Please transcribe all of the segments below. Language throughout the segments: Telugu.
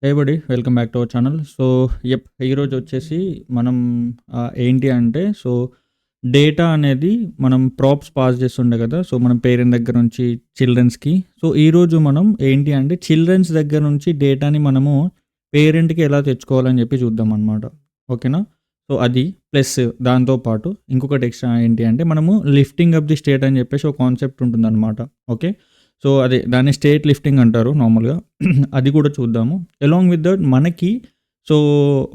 Hey buddy welcome back to our channel. So ఈరోజు వచ్చేసి మనం ఏంటి అంటే డేటా అనేది మనం ప్రాప్స్ పాస్ చేస్తుండే కదా. సో మనం పేరెంట్ దగ్గర నుంచి చిల్డ్రన్స్కి. సో ఈరోజు మనం ఏంటి అంటే చిల్డ్రన్స్ దగ్గర నుంచి డేటాని మనము పేరెంట్కి ఎలా తెచ్చుకోవాలని చెప్పి చూద్దాం అనమాట. ఓకేనా. సో అది ప్లస్ దాంతోపాటు ఇంకొకటి ఎక్స్ట్రా ఏంటి అంటే మనము లిఫ్టింగ్ అప్ ది స్టేట్ అని చెప్పేసి ఒక కాన్సెప్ట్ ఉంటుందన్నమాట. ఓకే. సో అదే దాన్ని స్టేట్ లిఫ్టింగ్ అంటారు నార్మల్గా. అది కూడా చూద్దాము. అలాంగ్ విత్ దట్ మనకి సో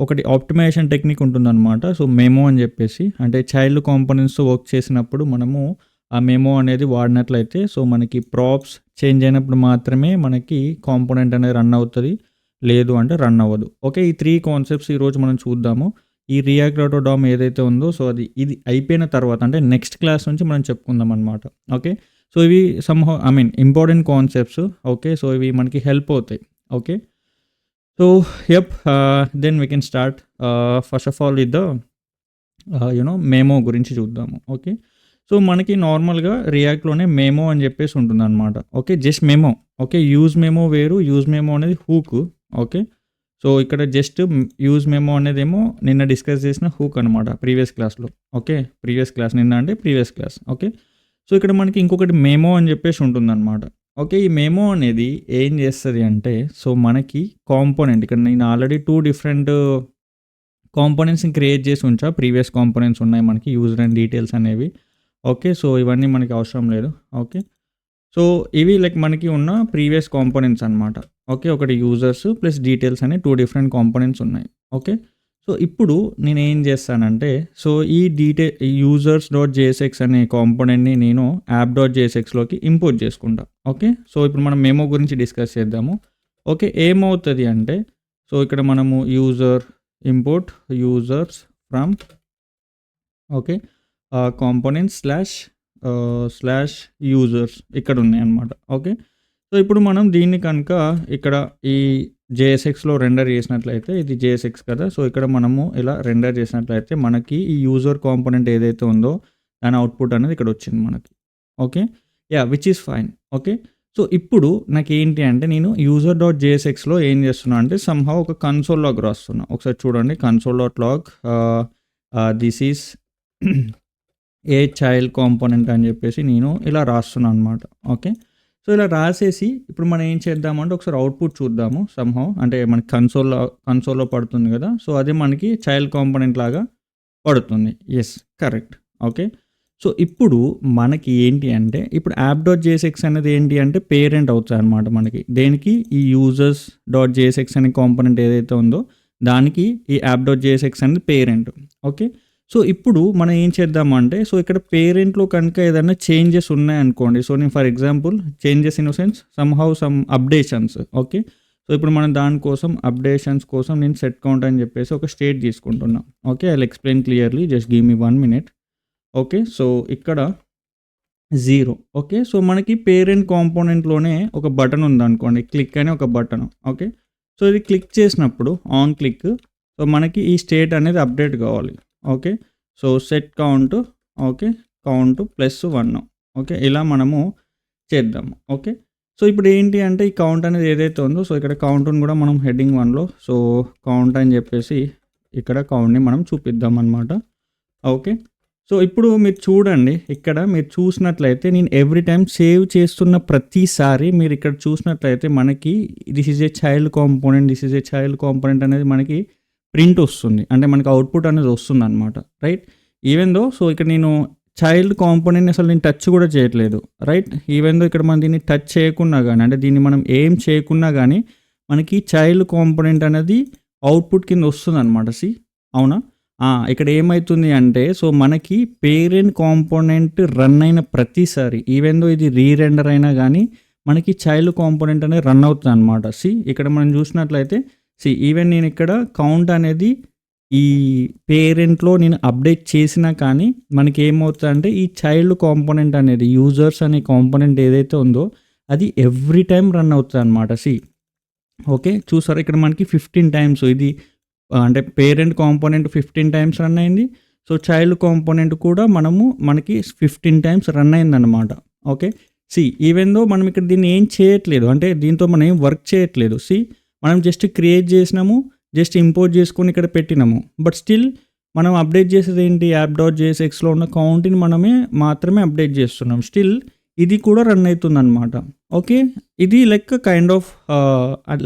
ఒకటి ఆప్టిమైజేషన్ టెక్నిక్ ఉంటుందన్నమాట. సో మెమో అని చెప్పేసి, అంటే చైల్డ్ కాంపోనెంట్స్తో వర్క్ చేసినప్పుడు మనము ఆ మెమో అనేది వాడినట్లయితే సో మనకి ప్రాప్స్ చేంజ్ అయినప్పుడు మాత్రమే మనకి కాంపోనెంట్ అనేది రన్ అవుతుంది, లేదు అంటే రన్ అవ్వదు. ఓకే. ఈ 3 కాన్సెప్ట్స్ ఈరోజు మనం చూద్దాము. ఈ రియాక్ట్ ఆటోడామ్ ఏదైతే ఉందో సో ఇది అయిపోయిన తర్వాత అంటే నెక్స్ట్ క్లాస్ నుంచి మనం చెప్పుకుందాం అనమాట. ఓకే. సో ఇవి somehow important concepts. Okay. So ఇవి మనకి హెల్ప్ అవుతాయి. Okay. So then we can start. First of all with the memo గురించి చూద్దాము. ఓకే. సో మనకి నార్మల్‌గా రియాక్ట్‌లోనే మెమో అని చెప్పేసి ఉంటుందన్నమాట. Okay. Just memo. Okay. Use memo వేరు. యూజ్ మెమో అనేది హూక్. ఓకే. సో ఇక్కడ జస్ట్ యూజ్ మెమో అనేదేమో నిన్న డిస్కస్ చేసిన హూక్ అనమాట ప్రీవియస్ క్లాస్‌లో. ఓకే. ప్రీవియస్ క్లాస్ నిన్న అంటే ప్రీవియస్ క్లాస్. ఓకే. సో ఇక్కడ మనకి ఇంకొకటి మెమో అని చెప్పేసి ఉంటుందన్నమాట. ఓకే. ఈ మెమో అనేది ఏం చేస్తది అంటే సో మనకి కాంపోనెంట్ ఇక్కడ నేను ఆల్రెడీ 2 డిఫరెంట్ కాంపోనెంట్స్‌ని క్రియేట్ చేసి ఉంచా. ప్రీవియస్ కాంపోనెంట్స్ ఉన్నాయి మనకి యూజర్ అండ్ డీటెయిల్స్ అనేవి. ఓకే. సో ఇవన్నీ మనకి అవసరం లేదు. ఓకే. సో ఇవి లైక్ మనకి ఉన్న ప్రీవియస్ కాంపోనెంట్స్ అనమాట. ఓకే. ఒకటి యూజర్స్ ప్లస్ డీటెయిల్స్ అనే 2 డిఫరెంట్ కాంపోనెంట్స్ ఉన్నాయి. ఓకే. సో ఇప్పుడు నేనేం చేస్తానంటే సో ఈ యూజర్స్ డాట్ జేఎస్ఎక్స్ అనే కాంపోనెంట్‌ని నేను యాప్ డాట్ జేఎస్ఎక్స్‌లోకి ఇంపోర్ట్ చేసుకుంటా. ఓకే. సో ఇప్పుడు మనం మెమో గురించి డిస్కస్ చేద్దాము. ఓకే. ఏమవుతది అంటే సో ఇక్కడ మనము import users from okay component slash users ఇక్కడ ఉన్నాయన్నమాట. ఓకే. సో ఇప్పుడు మనం దీన్ని కనుక ఇక్కడ ఈ జేఎస్ఎక్స్లో రెండర్ చేసినట్లయితే ఇది జేఎస్ఎక్స్ కదా. సో ఇక్కడ మనము ఇలా రెండర్ చేసినట్లయితే మనకి ఈ యూజర్ కాంపోనెంట్ ఏదైతే ఉందో దాని అవుట్పుట్ అనేది ఇక్కడ వచ్చింది మనకి. Okay. Which is fine. Okay. So ఇప్పుడు నాకేంటి అంటే నేను యూజర్ డాట్ జేఎస్ఎక్స్లో ఏం చేస్తున్నా అంటే సమ్హౌ ఒక కన్సోల్ లాగ్ రాస్తున్నా. ఒకసారి చూడండి. Console dot log this is a child component అని చెప్పేసి నేను ఇలా రాస్తున్నాను అనమాట. ఓకే. సో ఇలా రాసేసి ఇప్పుడు మనం ఏం చేద్దామంటే ఒకసారి అవుట్పుట్ చూద్దాము సమ్హౌ. అంటే మనకి కన్సోల్లో పడుతుంది కదా. సో అది మనకి చైల్డ్ కాంపోనెంట్ లాగా పడుతుంది. Yes, correct. ఓకే. సో ఇప్పుడు మనకి ఏంటి అంటే ఇప్పుడు యాప్ డాట్ జేఎస్ఎక్స్ అనేది ఏంటి అంటే పేరెంట్ అవుతుంది అనమాట మనకి. దేనికి? ఈ యూజర్స్ డాట్ జేఎస్ఎక్స్ అనే కాంపోనెంట్ ఏదైతే ఉందో దానికి ఈ యాప్ డాట్ జేఎస్ఎక్స్ అనేది పేరెంట్. ఓకే. సో ఇప్పుడు మనం ఏం చేద్దామంటే సో ఇక్కడ పేరెంట్లో కనుక ఏదైనా చేంజెస్ ఉన్నాయనుకోండి. సో నేను for example changes in the sense some updations. Okay. So ఇప్పుడు మనం దానికోసం అప్డేషన్స్ కోసం నేను సెట్ కౌంట్ అని చెప్పేసి ఒక స్టేట్ తీసుకుంటున్నా. Okay. I will explain clearly. Just give me 1 minute. Okay. So ఇక్కడ 0. ఓకే. సో మనకి పేరెంట్ కాంపోనెంట్లోనే ఒక బటన్ ఉందనుకోండి. క్లిక్ అని ఒక బటన్. ఓకే. సో ఇది క్లిక్ చేసినప్పుడు ఆన్ క్లిక్ సో మనకి ఈ స్టేట్ అనేది అప్డేట్ కావాలి. Okay. So set count. Okay. Count +1. Okay. ఇలా మనము చేద్దాము. ఓకే. సో ఇప్పుడు ఏంటి అంటే ఈ కౌంట్ అనేది ఏదైతే ఉందో సో ఇక్కడ కౌంట్ని కూడా మనం హెడ్డింగ్ 1లో సో కౌంట్ అని చెప్పేసి ఇక్కడ కౌంట్ని మనం చూపిద్దాం అనమాట. ఓకే. సో ఇప్పుడు మీరు చూడండి. ఇక్కడ మీరు చూసినట్లయితే నేను ఎవ్రీ టైం సేవ్ చేస్తున్న ప్రతిసారి మీరు ఇక్కడ చూసినట్లయితే మనకి this is a child component అనేది మనకి ప్రింట్ వస్తుంది. అంటే మనకి అవుట్పుట్ అనేది వస్తుంది అనమాట. రైట్. ఈవెన్ దో సో ఇక్కడ నేను చైల్డ్ కాంపోనెంట్ని అసలు నేను టచ్ కూడా చేయట్లేదు. రైట్. ఈవెన్ దో ఇక్కడ మనం దీన్ని టచ్ చేయకున్నా కానీ అంటే దీన్ని మనం ఏం చేయకున్నా కానీ మనకి చైల్డ్ కాంపోనెంట్ అనేది అవుట్పుట్ కింద వస్తుంది అనమాట. అవునా? ఇక్కడ ఏమవుతుంది అంటే సో మనకి పేరెంట్ కాంపోనెంట్ రన్ అయిన ప్రతిసారి ఈవెన్ దో ఇది రీరెండర్ అయినా కానీ మనకి చైల్డ్ కాంపోనెంట్ అనేది రన్ అవుతుంది అనమాట. ఇక్కడ మనం చూసినట్లయితే ఈవెన్ నేను ఇక్కడ కౌంట్ అనేది ఈ పేరెంట్లో నేను అప్డేట్ చేసినా కానీ మనకి ఏమవుతుందంటే ఈ చైల్డ్ కాంపోనెంట్ అనేది యూజర్స్ అనే కాంపోనెంట్ ఏదైతే ఉందో అది ఎవ్రీ టైం రన్ అవుతుంది అనమాట. ఓకే. చూసారా ఇక్కడ మనకి 15 టైమ్స్ ఇది అంటే పేరెంట్ కాంపోనెంట్ 15 టైమ్స్ రన్ అయింది. సో చైల్డ్ కాంపోనెంట్ కూడా మనకి 15 టైమ్స్ రన్ అయిందన్నమాట. ఓకే. ఈవెన్ దో మనం ఇక్కడ దీన్ని ఏం చేయట్లేదు అంటే దీంతో మనం ఏం వర్క్ చేయట్లేదు. మనం జస్ట్ క్రియేట్ చేసినాము, జస్ట్ ఇంపోర్ట్ చేసుకొని ఇక్కడ పెట్టినాము. బట్ స్టిల్ మనం అప్డేట్ చేసేది ఏంటి, app.jsxలో ఉన్న కౌంట్ని మాత్రమే అప్డేట్ చేస్తున్నాం. స్టిల్ ఇది కూడా రన్ అవుతుందన్నమాట. ఓకే, ఇది లైక్ కైండ్ ఆఫ్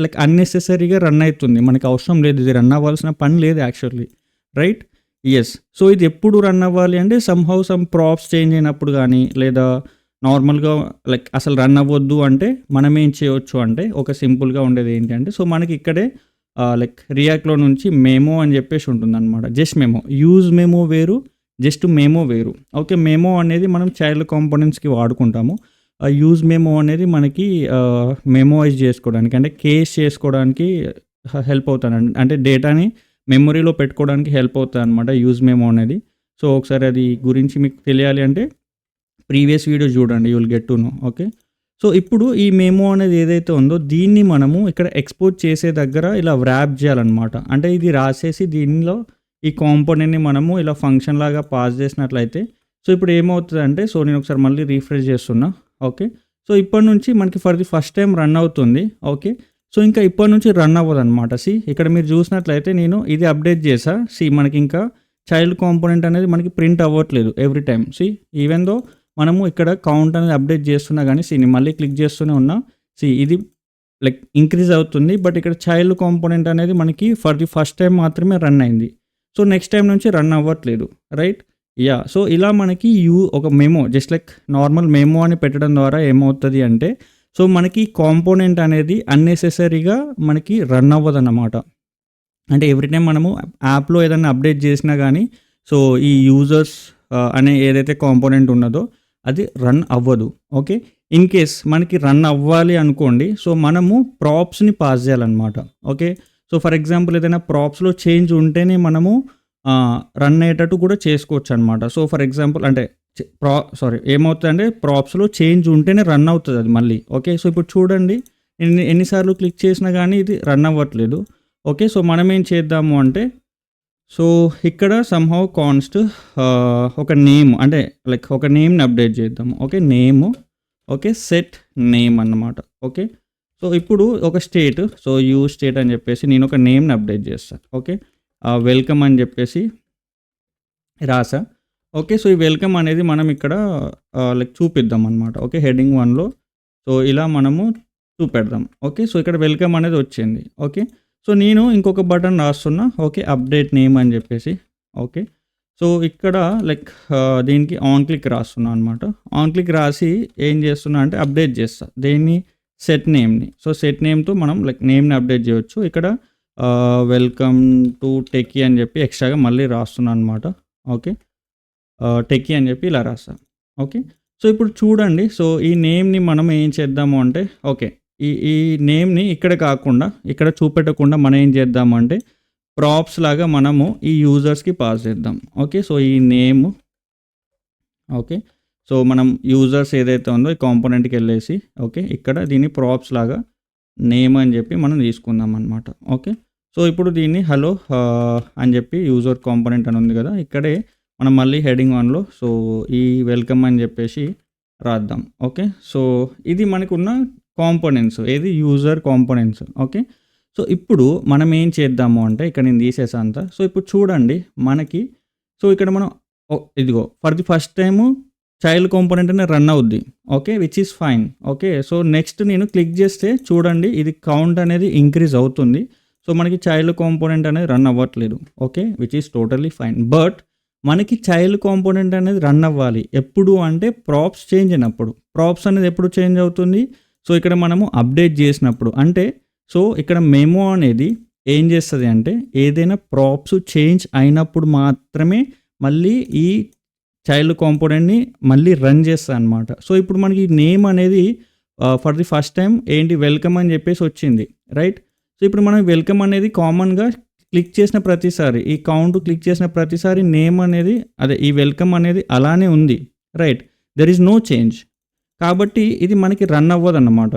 లైక్ అన్నెసెసరీగా రన్ అవుతుంది. మనకి అవసరం లేదు, ఇది రన్ అవ్వాల్సిన పని లేదు యాక్చువల్లీ, రైట్? ఎస్. సో ఇది ఎప్పుడు రన్ అవ్వాలి అంటే సమ్ ప్రాప్స్ చేంజ్ అయినప్పుడు కానీ, లేదా నార్మల్గా లైక్ అసలు రన్ అవ్వద్దు అంటే మనం ఏం చేయవచ్చు అంటే, ఒక సింపుల్గా ఉండేది ఏంటి అంటే, సో మనకి ఇక్కడే లైక్ రియాక్ట్లో నుంచి మెమో అని చెప్పేసి ఉంటుందన్నమాట. జస్ట్ మెమో, యూజ్ మెమో వేరు, జస్ట్ మెమో వేరు. ఓకే, మెమో అనేది మనం చైల్డ్ కాంపోనెంట్స్కి వాడుకుంటాము. యూజ్ మెమో అనేది మనకి మెమోరైజ్ చేసుకోవడానికి, అంటే కేస్ చేసుకోవడానికి హెల్ప్ అవుతానండి. అంటే డేటాని మెమొరీలో పెట్టుకోవడానికి హెల్ప్ అవుతుంది అనమాట యూజ్ మెమో అనేది. సో ఒకసారి అది గురించి మీకు తెలియాలి అంటే ప్రీవియస్ వీడియో చూడండి, you will get to know. Okay, so ఇప్పుడు ఈ మెమో అనేది ఏదైతే ఉందో దీన్ని మనము ఇక్కడ ఎక్స్పోర్ట్ చేసే దగ్గర ఇలా వ్రాప్ చేయాలన్నమాట. అంటే ఇది రాసేసి దీనిలో ఈ కాంపోనెంట్ని మనము ఇలా ఫంక్షన్ లాగా పాస్ చేసినట్లయితే, సో ఇప్పుడు ఏమవుతుందంటే, సో నేను ఒకసారి మళ్ళీ రీఫ్రెష్ చేస్తున్నా. ఓకే, సో ఇప్పటి నుంచి మనకి for the first time run అవుతుంది. ఓకే, సో ఇంకా ఇప్పటి నుంచి రన్ అవ్వదు అనమాట. ఇక్కడ మీరు చూసినట్లయితే నేను ఇది అప్డేట్ చేసా. మనకి ఇంకా చైల్డ్ కాంపోనెంట్ అనేది మనకి ప్రింట్ అవ్వట్లేదు ఎవ్రీ టైం. ఈవెన్ దో మనము ఇక్కడ కౌంట్ అనేది అప్డేట్ చేస్తున్నా కానీ నేను మళ్ళీ క్లిక్ చేస్తూనే ఉన్నా. ఇది లైక్ ఇంక్రీజ్ అవుతుంది, బట్ ఇక్కడ చైల్డ్ కాంపోనెంట్ అనేది మనకి ఫర్ ది ఫస్ట్ టైం మాత్రమే రన్ అయింది. సో నెక్స్ట్ టైం నుంచి రన్ అవ్వట్లేదు, రైట్? యా, సో ఇలా మనకి ఒక memo, just like normal memo అని పెట్టడం ద్వారా ఏమవుతుంది అంటే, సో మనకి కాంపోనెంట్ అనేది అన్నెసెసరీగా మనకి రన్ అవ్వదు అన్నమాట. అంటే ఎవ్రీ టైం మనము యాప్లో ఏదైనా అప్డేట్ చేసినా కానీ, సో ఈ యూజర్స్ అనే ఏదైతే కాంపోనెంట్ ఉన్నదో అది రన్ అవ్వదు. ఓకే, ఇన్ కేస్ మనకి రన్ అవ్వాలి అనుకోండి, సో మనము ప్రాప్స్ని పాస్ చేయాలన్నమాట. ఓకే, సో ఫర్ ఎగ్జాంపుల్ ఏదైనా ప్రాప్స్లో చేంజ్ ఉంటేనే మనము రన్ అయ్యేటట్టు కూడా చేసుకోవచ్చు అనమాట. సో ఫర్ ఎగ్జాంపుల్ అంటే ఏమవుతుందంటే ప్రాప్స్లో చేంజ్ ఉంటేనే రన్ అవుతుంది అది మళ్ళీ. ఓకే, సో ఇప్పుడు చూడండి, ఎన్నిసార్లు క్లిక్ చేసినా కానీ ఇది రన్ అవ్వట్లేదు. ఓకే, సో మనం ఏం చేద్దాము అంటే, సో ఇక్కడ సమ్హౌ కాన్స్ట్ ఒక నేమ్, అంటే లైక్ ఒక నేమ్ని అప్డేట్ చేద్దాము. Okay, name, okay, set name అన్నమాట. ఓకే, సో ఇప్పుడు ఒక స్టేట్, సో యూ స్టేట్ అని చెప్పేసి నేను ఒక నేమ్ని అప్డేట్ చేస్తాను. ఓకే, వెల్కమ్ అని చెప్పేసి రాసా. ఓకే, సో ఈ వెల్కమ్ అనేది మనం ఇక్కడ లైక్ చూపిద్దాం అనమాట. ఓకే, హెడ్డింగ్ 1లో సో ఇలా మనము చూపెడదాం. ఓకే, సో ఇక్కడ వెల్కమ్ అనేది వచ్చింది. ఓకే, సో నేను ఇంకొక బటన్ రాస్తున్నా. ఓకే, అప్డేట్ నేమ్ అని చెప్పేసి. ఓకే, సో ఇక్కడ లైక్ దీనికి ఆన్ క్లిక్ రాస్తున్నా అనమాట. ఆన్ క్లిక్ రాసి ఏం చేస్తున్నా అంటే అప్డేట్ చేస్తా దేన్ని, సెట్ నేమ్ని. సో సెట్ నేమ్తో మనం లైక్ నేమ్ని అప్డేట్ చేయవచ్చు. ఇక్కడ వెల్కమ్ టు టెకీ అని చెప్పి ఎక్స్ట్రాగా మళ్ళీ రాస్తున్నాను అనమాట. ఓకే, టెకీ అని చెప్పి ఇలా రాస్తా. ఓకే, సో ఇప్పుడు చూడండి, సో ఈ నేమ్ని మనం ఏం చేద్దాము అంటే, ఓకే, ఈ నేమ్ని ఇక్కడ కాకుండా ఇక్కడ చూపెట్టకుండా మనం ఏం చేద్దాము అంటే ప్రాప్స్ లాగా మనము ఈ యూజర్స్కి పాస్ చేద్దాం. ఓకే, సో ఈ నేమ్, ఓకే, సో మనం యూజర్స్ ఏదైతే ఉందో ఈ కాంపోనెంట్కి వెళ్ళేసి, ఓకే, ఇక్కడ దీన్ని ప్రాప్స్ లాగా నేమ్ అని చెప్పి మనం తీసుకుందాం అనమాట. ఓకే, సో ఇప్పుడు దీన్ని హలో అని చెప్పి యూజర్ కాంపోనెంట్ అని ఉంది కదా, ఇక్కడే మనం మళ్ళీ హెడింగ్ 1లో సో ఈ వెల్కమ్ అని చెప్పేసి రాద్దాం. ఓకే, సో ఇది మనకున్న కాంపోనెంట్స్, ఏది యూజర్ కాంపోనెంట్స్. ఓకే, సో ఇప్పుడు మనం ఏం చేద్దాము అంటే, ఇక్కడ నేను తీసేసా అంతా. సో ఇప్పుడు చూడండి మనకి, సో ఇక్కడ మనం ఇదిగో for the first time child component అనేది రన్ అవుద్ది. Okay, which is fine. Okay, so next నేను క్లిక్ చేస్తే చూడండి ఇది కౌంట్ అనేది ఇంక్రీజ్ అవుతుంది. సో మనకి చైల్డ్ కాంపోనెంట్ అనేది రన్ అవ్వట్లేదు. Okay, which is totally fine. But మనకి చైల్డ్ కాంపోనెంట్ అనేది రన్ అవ్వాలి ఎప్పుడు అంటే ప్రాప్స్ చేంజ్ అయినప్పుడు. ప్రాప్స్ అనేది ఎప్పుడు చేంజ్ అవుతుంది, సో ఇక్కడ మనము అప్డేట్ చేసినప్పుడు. అంటే సో ఇక్కడ మెమో అనేది ఏం చేస్తుంది అంటే ఏదైనా ప్రాప్స్ చేంజ్ అయినప్పుడు మాత్రమే మళ్ళీ ఈ చైల్డ్ కాంపోనెంట్ని మళ్ళీ రన్ చేస్తా అనమాట. సో ఇప్పుడు మనకి నేమ్ అనేది ఫర్ ది ఫస్ట్ టైం ఏంటి వెల్కమ్ అని చెప్పేసి వచ్చింది, రైట్? సో ఇప్పుడు మనం వెల్కమ్ అనేది కామన్గా క్లిక్ చేసిన ప్రతిసారి, ఈ కౌంట్ క్లిక్ చేసిన ప్రతిసారి నేమ్ అనేది అదే ఈ వెల్కమ్ అనేది అలానే ఉంది, right? There is no change. కాబట్టి ఇది మనకి రన్ అవ్వదు అన్నమాట.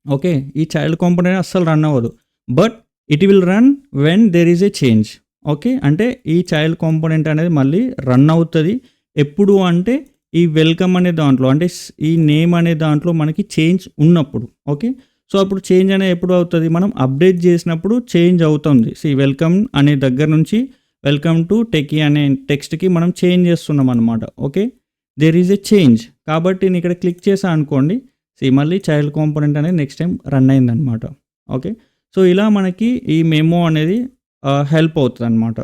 ఓకే, ఈ చైల్డ్ కాంపోనెంట్ అస్సలు రన్ అవ్వదు. But it will run when there is a change. Okay, అంటే ఈ చైల్డ్ కాంపోనెంట్ అనేది మళ్ళీ రన్ అవుతుంది ఎప్పుడు అంటే ఈ వెల్కమ్ అనే దాంట్లో, అంటే ఈ నేమ్ అనే దాంట్లో మనకి చేంజ్ ఉన్నప్పుడు. ఓకే, సో అప్పుడు చేంజ్ అనేది ఎప్పుడు అవుతుంది, మనం అప్డేట్ చేసినప్పుడు చేంజ్ అవుతుంది. వెల్కమ్ అనే దగ్గర నుంచి వెల్కమ్ టు టెకీ అనే టెక్స్ట్కి మనం చేంజ్ చేస్తున్నాం అనమాట. Okay, there is a change. కాబట్టి నేను ఇక్కడ క్లిక్ చేసా అనుకోండి, మళ్ళీ చైల్డ్ కాంపోనెంట్ అనేది నెక్స్ట్ టైం రన్ అయిందనమాట. ఓకే, సో ఇలా మనకి ఈ మెమో అనేది హెల్ప్ అవుతుంది అనమాట.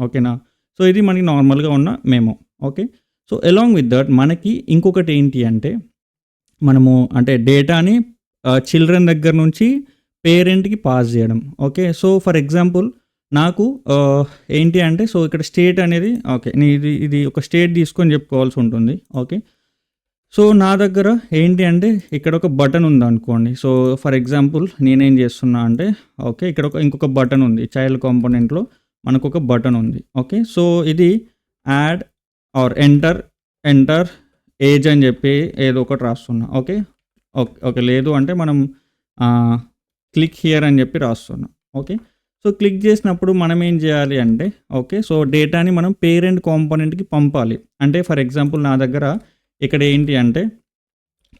ఓకేనా, సో ఇది మనకి నార్మల్గా ఉన్న memo. Okay, so along with that మనకి ఇంకొకటి ఏంటి అంటే, మనము అంటే డేటాని చిల్డ్రన్ దగ్గర నుంచి పేరెంట్కి పాస్ చేయడం. ఓకే, సో ఫర్ ఎగ్జాంపుల్ నాకు ఏంటి అంటే, సో ఇక్కడ స్టేట్ అనేది ఓకే, ఇది ఒక స్టేట్ తీసుకొని చెప్పుకోవాల్సి ఉంటుంది. ఓకే, సో నా దగ్గర ఏంటి అంటే ఇక్కడ ఒక బటన్ ఉంది అనుకోండి. సో ఫర్ ఎగ్జాంపుల్ నేనేం చేస్తున్నా అంటే, ఓకే ఇక్కడ ఇంకొక బటన్ ఉంది చైల్డ్ కాంపోనెంట్లో, మనకు ఒక బటన్ ఉంది. ఓకే, సో ఇది యాడ్ ఆర్ ఎంటర్ ఏజ్ అని చెప్పి ఏదో ఒకటి రాస్తున్నా. ఓకే ఓకే లేదు అంటే మనం క్లిక్ హియర్ అని చెప్పి రాస్తున్నా. ఓకే, సో క్లిక్ చేసినప్పుడు మనం ఏం చేయాలి అంటే, ఓకే సో డేటాని మనం పేరెంట్ కాంపోనెంట్కి పంపాలి. అంటే ఫర్ ఎగ్జాంపుల్ నా దగ్గర ఇక్కడ ఏంటి అంటే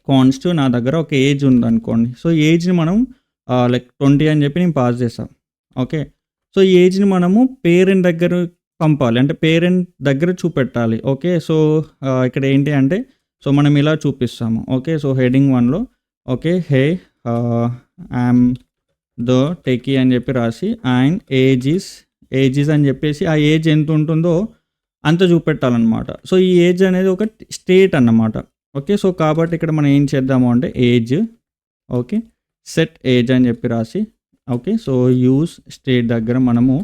కాన్స్ట్ నా దగ్గర ఒక ఏజ్ ఉంది అనుకోండి. సో ఏజ్ని మనం లైక్ 20 అని చెప్పి నేను పాస్ చేస్తాం. ఓకే, సో ఈ ఏజ్ని మనము పేరెంట్ దగ్గర పంపాలి, అంటే పేరెంట్ దగ్గర చూపెట్టాలి. ఓకే, సో ఇక్కడ ఏంటి అంటే, సో మనం ఇలా చూపిస్తాము. ఓకే, సో హెడింగ్ 1లో okay hey I'm the techie అని చెప్పి రాసి అండ్ ఏజ్ అని చెప్పేసి ఆ ఏజ్ ఎంత ఉంటుందో అంత చూపెట్టాలన్నమాట. సో ఈ ఏజ్ అనేది ఒక స్టేట్ అన్నమాట. ఓకే, సో కాబట్టి ఇక్కడ మనం ఏం చేద్దాము అంటే ఏజ్, ఓకే సెట్ ఏజ్ అని చెప్పి రాసి, ఓకే సో యూస్ స్టేట్ దగ్గర మనము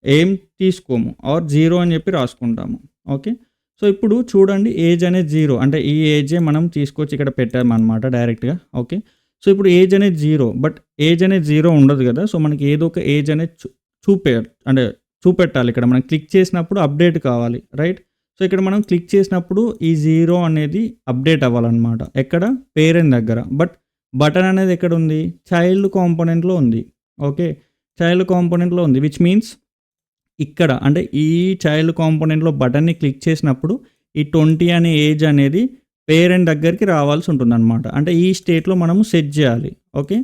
ఏం తీసుకోము ఆర్ 0 అని చెప్పి రాసుకుంటాము. ఓకే, సో ఇప్పుడు చూడండి ఏజ్ అనేది 0, అంటే ఈ ఏజే మనం తీసుకొచ్చి ఇక్కడ పెట్టామన్నమాట డైరెక్ట్గా. ఓకే, సో ఇప్పుడు ఏజ్ అనేది 0, బట్ ఏజ్ అనేది 0 ఉండదు కదా. సో మనకి ఏదో ఒక ఏజ్ అనేది చూపెట్టాలి. ఇక్కడ మనం క్లిక్ చేసినప్పుడు అప్డేట్ కావాలి, రైట్. సో ఇక్కడ మనం క్లిక్ చేసినప్పుడు ఈ 0 అనేది అప్డేట్ అవ్వాలన్నమాట. ఎక్కడ, పేరెంట్ దగ్గర. బట్ బటన్ అనేది ఎక్కడ ఉంది, చైల్డ్ కాంపోనెంట్లో ఉంది. ఓకే, చైల్డ్ కాంపోనెంట్లో ఉంది, విచ్ మీన్స్ ఇక్కడ అంటే ఈ చైల్డ్ కాంపోనెంట్లో బటన్ని క్లిక్ చేసినప్పుడు ఈ 20 అనే ఏజ్ అనేది పేరెంట్ దగ్గరికి రావాల్సి ఉంటుంది అనమాట. అంటే ఈ స్టేట్లో మనము సెట్ చేయాలి. ఓకే,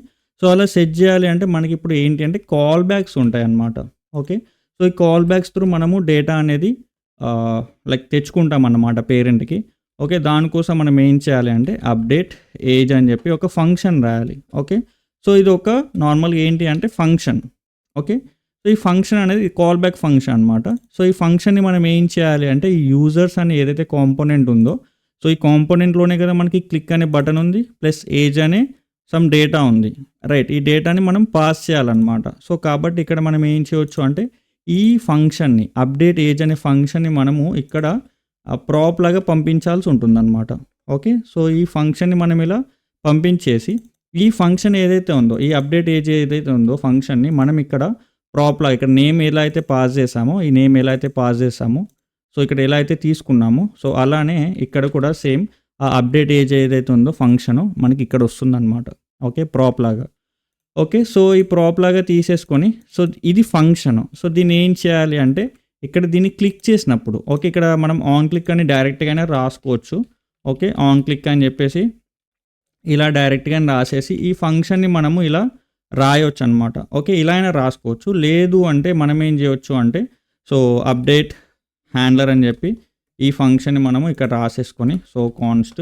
సో అలా సెట్ చేయాలి అంటే మనకి ఇప్పుడు ఏంటి అంటే కాల్ బ్యాక్స్ ఉంటాయి అన్నమాట. ఓకే, సో ఈ కాల్ బ్యాక్స్ త్రూ మనము డేటా అనేది లైక్ తెచ్చుకుంటాం అన్నమాట పేరెంట్కి. ఓకే, దానికోసం మనం ఏం చేయాలి అంటే అప్డేట్ ఏజ్ అని చెప్పి ఒక ఫంక్షన్ రాయాలి. ఓకే, సో ఇది ఒక నార్మల్గా ఏంటి అంటే ఫంక్షన్. ఓకే, సో ఈ ఫంక్షన్ అనేది కాల్ బ్యాక్ ఫంక్షన్ అనమాట. సో ఈ ఫంక్షన్ని మనం ఏం చేయాలి అంటే ఈ యూజర్స్ అని ఏదైతే కాంపోనెంట్ ఉందో, సో ఈ కాంపోనెంట్లోనే కదా మనకి క్లిక్ అనే బటన్ ఉంది, ప్లస్ ఏజ్ అనే సమ్ డేటా ఉంది, రైట్. ఈ డేటాని మనం పాస్ చేయాలన్నమాట. సో కాబట్టి ఇక్కడ మనం ఏం చేయవచ్చు అంటే ఈ ఫంక్షన్ని అప్డేట్ ఏజ్ అనే ఫంక్షన్ని మనము ఇక్కడ ప్రాప్ లాగా పంపించాల్సి ఉంటుందన్నమాట. ఓకే, సో ఈ ఫంక్షన్ని మనం ఇలా పంపించేసి ఈ ఫంక్షన్ ఏదైతే ఉందో, ఈ అప్డేట్ ఏజ్ ఏదైతే ఉందో ఫంక్షన్ని మనం ఇక్కడ ప్రాప్లా ఇక్కడ నేమ్ ఎలా అయితే పాస్ చేసామో, ఈ నేమ్ ఎలా అయితే పాస్ చేసామో, సో ఇక్కడ ఎలా అయితే తీసుకున్నామో, సో అలానే ఇక్కడ కూడా సేమ్ ఆ అప్డేట్ ఏజ్ ఏదైతే ఉందో ఫంక్షను మనకి ఇక్కడ వస్తుందన్నమాట. ఓకే, ప్రాప్ లాగా. ఓకే, సో ఈ ప్రాప్ లాగా తీసేసుకొని, సో ఇది ఫంక్షను. సో దీన్ని ఏం చేయాలి అంటే ఇక్కడ దీన్ని క్లిక్ చేసినప్పుడు, ఓకే ఇక్కడ మనం ఆన్ క్లిక్ అని డైరెక్ట్గానే రాసుకోవచ్చు. ఓకే, ఆన్ క్లిక్ అని చెప్పేసి ఇలా డైరెక్ట్గానే రాసేసి ఈ ఫంక్షన్ని మనము ఇలా రాయొచ్చు అనమాట. ఓకే, ఇలా అయినా రాసుకోవచ్చు. లేదు అంటే మనం ఏం చేయవచ్చు అంటే, సో అప్డేట్ హ్యాండ్లర్ అని చెప్పి ఈ ఫంక్షన్ని మనము ఇక్కడ రాసేసుకొని, సో కాన్స్ట్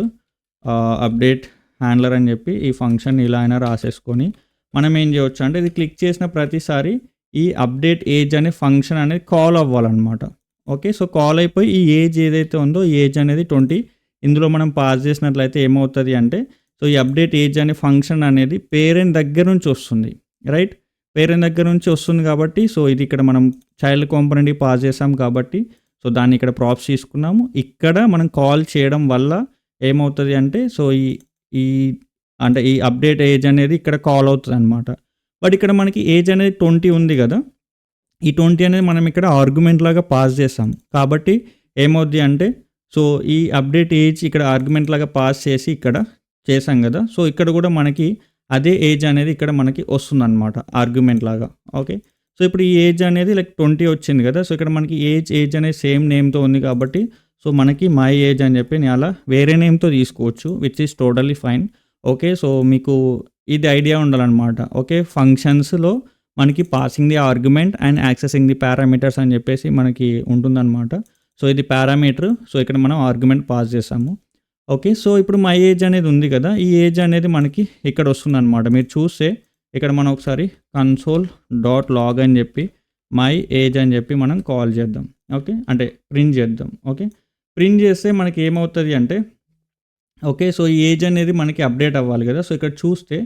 అప్డేట్ హ్యాండ్లర్ అని చెప్పి ఈ ఫంక్షన్ ఇలా అయినా రాసేసుకొని మనం ఏం చేయవచ్చు అంటే ఇది క్లిక్ చేసిన ప్రతిసారి ఈ అప్డేట్ ఏజ్ అనే ఫంక్షన్ అనేది కాల్ అవ్వాలన్నమాట. ఓకే, సో కాల్ అయిపోయి ఈ ఏజ్ ఏదైతే ఉందో ఈ ఏజ్ అనేది 20 ఇందులో మనం పాస్ చేసినట్లయితే ఏమవుతుంది అంటే, సో ఈ అప్డేట్ ఏజ్ అనే ఫంక్షన్ అనేది పేరెంట్ దగ్గర నుంచి వస్తుంది, రైట్. పేరెంట్ దగ్గర నుంచి వస్తుంది కాబట్టి, సో ఇది ఇక్కడ మనం చైల్డ్ కాంపోనెంట్కి పాస్ చేసాం కాబట్టి, సో దాన్ని ఇక్కడ ప్రాప్స్ తీసుకున్నాము. ఇక్కడ మనం కాల్ చేయడం వల్ల ఏమవుతుంది అంటే, సో ఈ అంటే ఈ అప్డేట్ ఏజ్ అనేది ఇక్కడ కాల్ అవుతుంది అనమాట. బట్ ఇక్కడ మనకి ఏజ్ అనేది 20 ఉంది కదా, ఈ 20 అనేది మనం ఇక్కడ ఆర్గ్యుమెంట్ లాగా పాస్ చేసాం కాబట్టి ఏమవుద్ది అంటే, సో ఈ అప్డేట్ ఏజ్ ఇక్కడ ఆర్గ్యుమెంట్ లాగా పాస్ చేసి ఇక్కడ చేసాం కదా, సో ఇక్కడ కూడా మనకి అదే ఏజ్ అనేది ఇక్కడ మనకి వస్తుందన్నమాట ఆర్గ్యుమెంట్ లాగా. ఓకే, సో ఇప్పుడు ఈ ఏజ్ అనేది లైక్ 20 వచ్చింది కదా, సో ఇక్కడ మనకి ఏజ్ అనేది సేమ్ నేమ్తో ఉంది కాబట్టి, సో మనకి మై ఏజ్ అని చెప్పి నేను అలా వేరే నేమ్తో తీసుకోవచ్చు, which is totally fine. Okay, so మీకు ఇది ఐడియా ఉండాలన్నమాట. ఓకే. ఫంక్షన్స్‌లో మనకి passing the argument and accessing the parameters అని చెప్పేసి మనకి ఉంటుందన్నమాట. సో, ఇది పారామీటర్. సో, ఇక్కడ మనం ఆర్గ్యుమెంట్ పాస్ చేసాము. ఓకే. సో, ఇప్పుడు మై ఏజ్ అనేది ఉంది కదా! ఈ ఏజ్ అనేది మనకి ఇక్కడ వస్తుందన్నమాట. మీరు చూస్తే ఇక్కడ మనం ఒకసారి console.log అని చెప్పి మై ఏజ్ అని చెప్పి మనం కాల్ చేద్దాం. ఓకే. అంటే ప్రింట్ చేద్దాం. ఓకే. ప్రింట్ చేస్తే మనకి ఏమవుతది అంటే ఓకే. సో, ఈ ఏజ్ అనేది మనకి అప్డేట్ అవ్వాలి కదా! సో, ఇక్కడ చూస్తే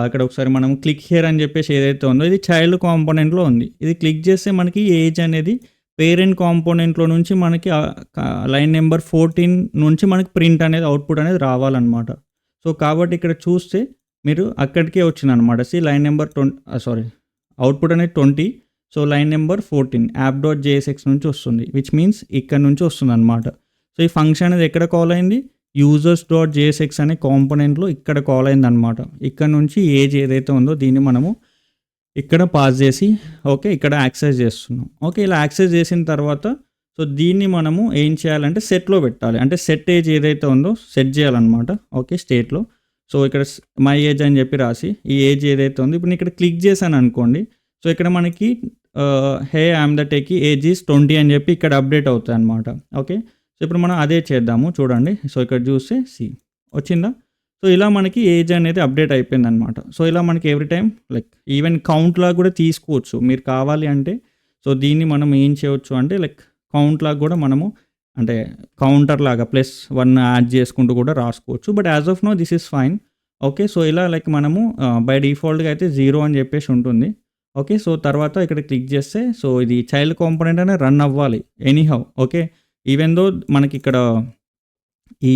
ఇక్కడ ఒకసారి మనం క్లిక్ హియర్ అని చెప్పేసి ఏదైతే ఉందో ఇది చైల్డ్ కాంపోనెంట్‌లో ఉంది. ఇది క్లిక్ చేస్తే మనకి ఏజ్ అనేది పేరెంట్ కాంపోనెంట్‌లో నుంచి మనకి లైన్ నెంబర్ 14 నుంచి మనకి ప్రింట్ అనేది అవుట్‌పుట్ అనేది రావాలన్నమాట. సో, కాబట్టి ఇక్కడ చూస్తే మీరు అక్కడికే వచ్చిందనమాట. లైన్ నెంబర్ అవుట్‌పుట్ అనేది 20. సో, లైన్ నెంబర్ 14 app.jsx నుంచి వస్తుంది. విచ్ మీన్స్ ఇక్కడ నుంచి వస్తుందనమాట. సో, ఈ ఫంక్షన్ అనేది ఎక్కడ కాల్ అయింది? users.jsx అనే కాంపోనెంట్‌లో ఇక్కడ కాల్ అయిందనమాట. ఇక్కడ నుంచి ఏజ్ ఏదైతే ఉందో దీన్ని మనము ఇక్కడ పాస్ చేసి ఓకే. ఇక్కడ యాక్సెస్ చేస్తున్నాం. ఓకే. ఇలా యాక్సెస్ చేసిన తర్వాత సో, దీన్ని మనము ఏం చేయాలంటే సెట్‌లో పెట్టాలి. అంటే సెట్ ఏజ్ ఏదైతే ఉందో సెట్ చేయాలన్నమాట. ఓకే. స్టేట్‌లో. సో, ఇక్కడ మై ఏజ్ అని చెప్పి రాసి ఈ ఏజ్ ఏదైతే ఉందో ఇప్పుడు నేను ఇక్కడ క్లిక్ చేశాను అనుకోండి. సో, ఇక్కడ మనకి hey I'm the techie age is 20 అని చెప్పి ఇక్కడ అప్డేట్ అవుతాయన్నమాట. ఓకే. సో, ఇప్పుడు మనం అదే చేద్దాము చూడండి. సో, ఇక్కడ చూస్తే వచ్చిందా? సో, ఇలా మనకి ఏజ్ అనేది అప్డేట్ అయిపోయిందనమాట. సో, ఇలా మనకి ఎవ్రీ టైమ్ లైక్ ఈవెన్ కౌంట్‌లాగా కూడా తీసుకోవచ్చు. మీరు కావాలి అంటే సో, దీన్ని మనం ఏం చేయొచ్చు అంటే లైక్ కౌంట్‌లాగా కూడా మనము అంటే కౌంటర్ లాగా +1 యాడ్ చేసుకుంటూ కూడా రాసుకోవచ్చు. But as of now this is fine. Okay. So, ఇలా లైక్ మనము బై డిఫాల్ట్‌గా అయితే 0 అని చెప్పేసి ఉంటుంది. ఓకే. సో, తర్వాత ఇక్కడ క్లిక్ చేస్తే సో, ఇది చైల్డ్ కాంపోనెంట్ అనేది రన్ అవ్వాలి ఎనీహౌ. ఓకే. ఈవెన్ దో మనకి ఇక్కడ ఈ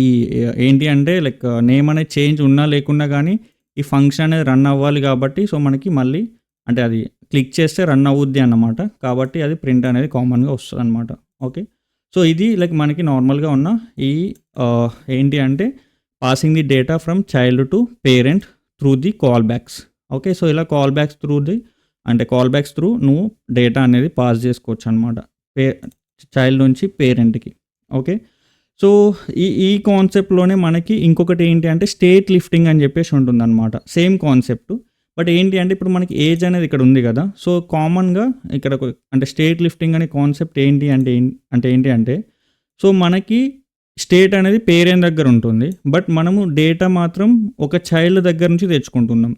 ఏంటి అంటే లైక్ నేమ్ అనేది చేంజ్ ఉన్నా లేకున్నా కానీ ఈ ఫంక్షన్ అనేది రన్ అవ్వాలి కాబట్టి సో, మనకి మళ్ళీ అంటే అది క్లిక్ చేస్తే రన్ అవుద్ది అన్నమాట. కాబట్టి అది ప్రింట్ అనేది కామన్‌గా వస్తదనమాట. ఓకే. సో, ఇది లైక్ మనకి నార్మల్‌గా ఉన్న ఈ ఏంటి అంటే passing the data from child to parent through the call backs. Okay. So, ఇలా కాల్ బ్యాక్స్ త్రూ నువ్వు డేటా అనేది పాస్ చేసుకోవచ్చు అనమాట. చైల్డ్ నుంచి పేరెంట్‌కి. ఓకే. సో, ఈ కాన్సెప్ట్‌లోనే మనకి ఇంకొకటి ఏంటి అంటే స్టేట్ లిఫ్టింగ్ అని చెప్పేసి ఉంటుందన్నమాట. Same concept. బట్ ఏంటి అంటే ఇప్పుడు మనకి ఏజ్ అనేది ఇక్కడ ఉంది కదా! సో, కామన్‌గా ఇక్కడ అంటే స్టేట్ లిఫ్టింగ్ అనే కాన్సెప్ట్ ఏంటి అంటే సో, మనకి స్టేట్ అనేది పేరెంట్ దగ్గర ఉంటుంది. బట్ మనము డేటా మాత్రం ఒక చైల్డ్ దగ్గర నుంచి తెచ్చుకుంటున్నాం.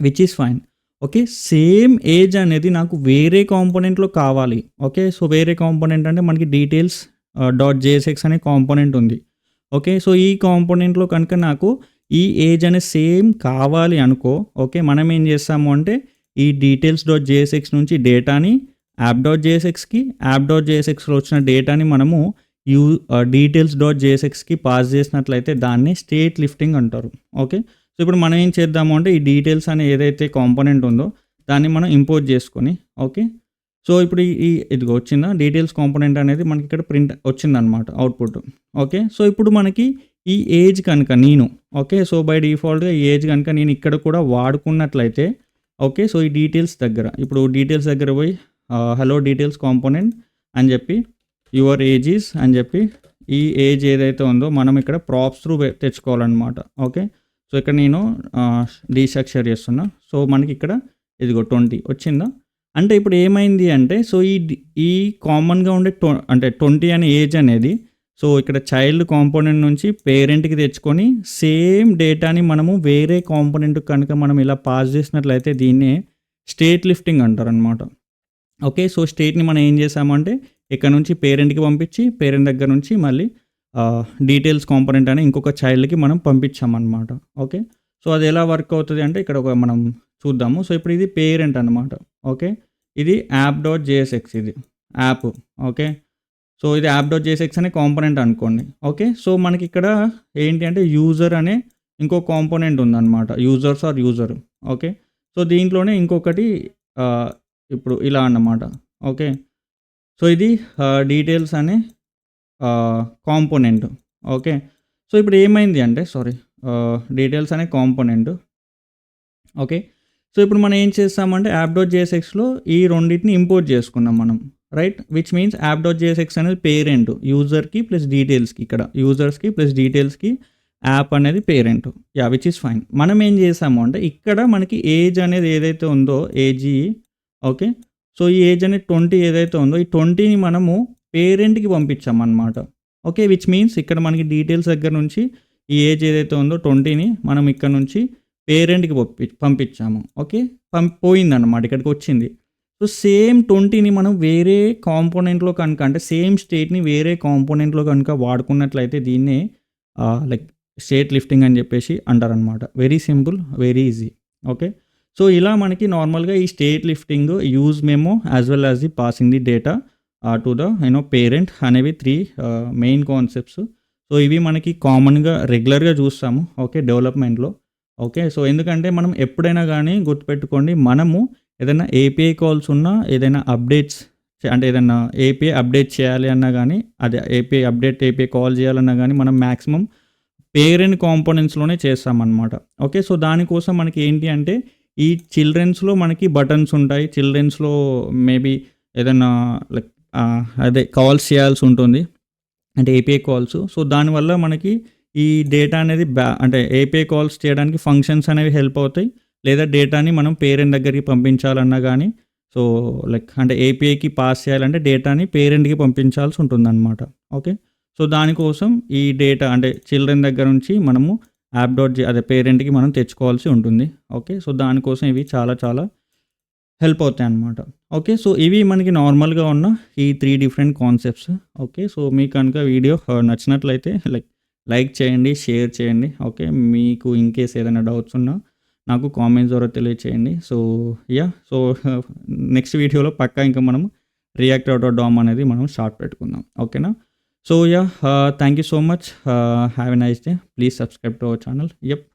Which is fine. Okay. Same age అనేది నాకు వేరే కాంపోనెంట్‌లో కావాలి. ఓకే. సో, వేరే కాంపోనెంట్ అంటే మనకి డీటెయిల్స్ .jsx అనే కాంపోనెంట్ ఉంది. ఓకే. సో, ఈ కాంపోనెంట్‌లో కనుక నాకు ఈ ఏజ్ అనేది సేమ్ కావాలి అనుకో. ఓకే. మనం ఏం చేస్తాము అంటే ఈ డీటెయిల్స్.jsx నుంచి డేటాని app.jsxకి, app.jsxలో వచ్చిన డేటాని మనము డీటెయిల్స్.jsxకి పాస్ చేసినట్లయితే దాన్ని స్టేట్ లిఫ్టింగ్ అంటారు. ఓకే. సో, ఇప్పుడు మనం ఏం చేద్దాము అంటే ఈ డీటెయిల్స్ అనే ఏదైతే కాంపోనెంట్ ఉందో దాన్ని మనం ఇంపోర్ట్ చేసుకొని ఓకే. సో, ఇప్పుడు ఇదిగో వచ్చిందా డీటెయిల్స్ కాంపోనెంట్ అనేది మనకి ఇక్కడ ప్రింట్ వచ్చిందనమాట అవుట్‌పుట్. ఓకే. సో, ఇప్పుడు మనకి ఈ ఏజ్ కనుక నేను ఓకే. సో, బై డిఫాల్ట్‌గా ఈ ఏజ్ కనుక నేను ఇక్కడ కూడా వాడుకున్నట్లయితే ఓకే. సో, ఈ డీటెయిల్స్ దగ్గర పోయి హలో డీటెయిల్స్ కాంపోనెంట్ అని చెప్పి యువర్ ఏజ్ ఈజ్ అని చెప్పి ఈ ఏజ్ ఏదైతే ఉందో మనం ఇక్కడ ప్రాప్స్ త్రూ తెచ్చుకోవాలన్నమాట. ఓకే. సో, ఇక్కడ నేను డీస్ట్రక్చర్ చేస్తున్నా. సో, మనకి ఇక్కడ ఇదిగో 20 వచ్చిందా? అంటే ఇప్పుడు ఏమైంది అంటే సో, ఈ కామన్‌గా ఉండే అంటే 20 అనే ఏజ్ అనేది సో, ఇక్కడ చైల్డ్ కాంపోనెంట్ నుంచి పేరెంట్‌కి తెచ్చుకొని సేమ్ డేటాని మనము వేరే కాంపోనెంట్ కనుక మనం ఇలా పాస్ చేసినట్లయితే దీన్నే స్టేట్ లిఫ్టింగ్ అంటారనమాట. ఓకే. సో, స్టేట్‌ని మనం ఏం చేసామంటే ఇక్కడ నుంచి పేరెంట్‌కి పంపించి పేరెంట్ దగ్గర నుంచి మళ్ళీ డీటెయిల్స్ కాంపోనెంట్ అని ఇంకొక చైల్డ్‌కి మనం పంపించామన్నమాట. ఓకే. సో, అది ఎలా వర్క్ అవుతది అంటే ఇక్కడ మనం చూద్దాము. సో, ఇప్పుడు ఇది పేరెంట్ అనమాట. ఓకే. ఇది app.jsx ఇది యాప్. ఓకే. సో, ఇది app.jsx అనే కాంపోనెంట్ అనుకోండి. ఓకే. సో, మనకి ఇక్కడ ఏంటి అంటే యూజర్ అనే ఇంకో కాంపోనెంట్ ఉందన్నమాట. యూజర్. ఓకే. సో, దీంట్లోనే ఇంకొకటి ఇప్పుడు ఇలా అన్నమాట. ఓకే. సో, ఇది డీటెయిల్స్ అనే కాంపోనెంట్. ఓకే. సో, ఇప్పుడు ఏమైంది అంటే డీటెయిల్స్ అనే కాంపోనెంట్. ఓకే. సో, ఇప్పుడు మనం ఏం చేస్తామంటే app.jsxలో ఈ రెండిటిని ఇంపోర్ట్ చేసుకున్నాం మనం. రైట్. విచ్ మీన్స్ app.jsx అనేది పేరెంట్ యూజర్‌కి ప్లస్ డీటెయిల్స్‌కి ఇక్కడ యూజర్స్‌కి ప్లస్ డీటెయిల్స్‌కి యాప్ అనేది parent. Yeah! Which is fine. మనం ఏం చేసాము అంటే ఇక్కడ మనకి ఏజ్ అనేది ఏదైతే ఉందో ఏజీ ఓకే. సో, ఈ ఏజ్ అనేది 20 ఏదైతే ఉందో ఈ 20ని మనము పేరెంట్‌కి పంపించామనమాట. ఓకే. విచ్ మీన్స్ ఇక్కడ మనకి డీటెయిల్స్ దగ్గర నుంచి ఈ ఏజ్ ఏదైతే ఉందో 20ని మనం ఇక్కడ నుంచి పేరెంట్‌కి పంపించాము. ఓకే. పోయిందనమాట. ఇక్కడికొచ్చింది. సో, సేమ్ 20ని మనం వేరే కాంపోనెంట్‌లో కనుక అంటే సేమ్ స్టేట్‌ని వేరే కాంపోనెంట్‌లో కనుక వాడుకున్నట్లయితే దీన్నే లైక్ స్టేట్ లిఫ్టింగ్ అని చెప్పేసి అంటారనమాట. Very simple, very easy. Okay. So, ఇలా మనకి నార్మల్‌గా ఈ state lifting, use memo as well as the passing the data to the parent అనేవి 3 మెయిన్ కాన్సెప్ట్స్. సో, ఇవి మనకి కామన్‌గా రెగ్యులర్‌గా చూస్తాము. ఓకే. డెవలప్‌మెంట్‌లో. ఓకే. సో, ఎందుకంటే మనం ఎప్పుడైనా గానీ గుర్తుపెట్టుకోండి మనము ఏదైనా ఏపీఐ కాల్స్ ఉన్నా, ఏదైనా అప్డేట్స్ అంటే ఏదన్నా ఏపీఐ అప్డేట్ చేయాలి అన్నా గానీ, అదే ఏపీఐ కాల్ చేయాలన్నా గానీ మనం మాక్సిమం పేరెంట్ కాంపోనెంట్స్‌లోనే చేస్తామనమాట. ఓకే. సో, దానికోసం మనకి ఏంటి అంటే ఈ చిల్డ్రన్స్‌లో మనకి బటన్స్ ఉంటాయి. చిల్డ్రన్స్‌లో మేబీ ఏదన్నా లైక్ అదే కాల్స్ చేయాల్సి ఉంటుంది. అంటే ఏపీఐ కాల్స్. సో, దానివల్ల మనకి ఈ డేటా అనేది అంటే ఏపీఐ కాల్స్ చేయడానికి ఫంక్షన్స్ అనేవి హెల్ప్ అవుతాయి. లేదా డేటాని మనం పేరెంట్ దగ్గరికి పంపించాలన్నా గానీ, సో, లైక్ అంటే ఏపీఐకి పాస్ చేయాలంటే డేటాని పేరెంట్‌కి పంపించాల్సి ఉంటుందనమాట. ఓకే. సో, దానికోసం ఈ డేటా అంటే చిల్డ్రన్ దగ్గర నుంచి మనము అదే పేరెంట్‌కి మనం తెచ్చుకోవాల్సి ఉంటుంది. ఓకే. సో, దానికోసం ఇవి చాలా చాలా హెల్ప్ అవుతాయన్నమాట. ఓకే. సో, ఇవి మనకి నార్మల్‌గా ఉన్న ఈ 3 డిఫరెంట్ కాన్సెప్ట్స్. ఓకే. సో, మీకు కనుక వీడియో నచ్చినట్లయితే లైక్ చేయండి, షేర్ చేయండి. ఓకే. మీకు ఇన్‌కేస్ ఏదైనా డౌట్స్ ఉన్నా నాకు కామెంట్స్ ద్వారా తెలియచేయండి. So, yeah! సో, నెక్స్ట్ వీడియోలో పక్కా ఇంకా మనం రియాక్ట్ ఔట్ ఆఫ్ డామ్ అనేది మనం స్టార్ట్ పెట్టుకుందాం. ఓకేనా? So, yeah! Thank you so much. Have a nice day. Please subscribe to our channel. Yup.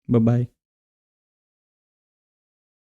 Bye.